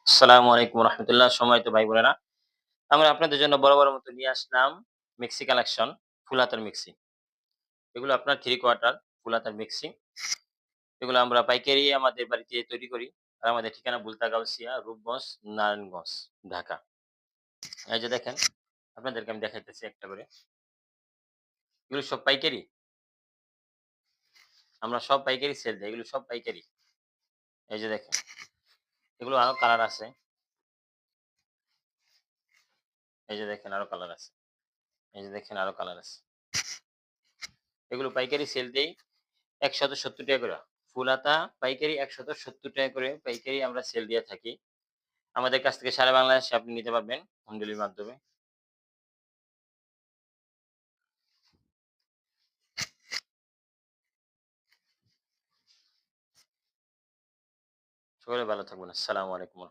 আসসালামু আলাইকুম রহমতুল্লাহ। সময় তো ভাই বোনেরা, আমরা আপনাদের জন্য বড় মতো নিয়ে আসলাম মিক্সি কালেকশন, ফুল হাতার মিক্সি। এগুলো আপনার থ্রি কোয়ার্টার ফুল হাতার মিক্সি। এগুলো আমরা পাইকারি আমাদের বাড়িতে তৈরি করি। আর আমাদের ঠিকানা বুলতা গাউসিয়া, রূপগঞ্জ, নারায়ণগঞ্জ, ঢাকা। এই যে দেখেন, আপনাদেরকে আমি দেখাইতেছি একটা করে। এগুলো সব পাইকারি। আমরা সব পাইকারি সেল দেই। এগুলো সব পাইকারি। এই যে দেখেন, এগুলো আরো কালার আছে। এই যে দেখেন আরো কালার আছে। এই যে দেখেন আরো কালার আছে। এগুলো পাইকারি সেল দেই ৳১৭০ করে। ফুল হাতা পাইকারি ৳১৭০ করে পাইকারি আমরা সেল দিয়ে থাকি। আমাদের কাছ থেকে সারা বাংলাদেশে আপনি নিতে পারবেন হোম ডেলিভারির মাধ্যমে। সকলে ভালো থাকবেন। আসসালামু আলাইকুম।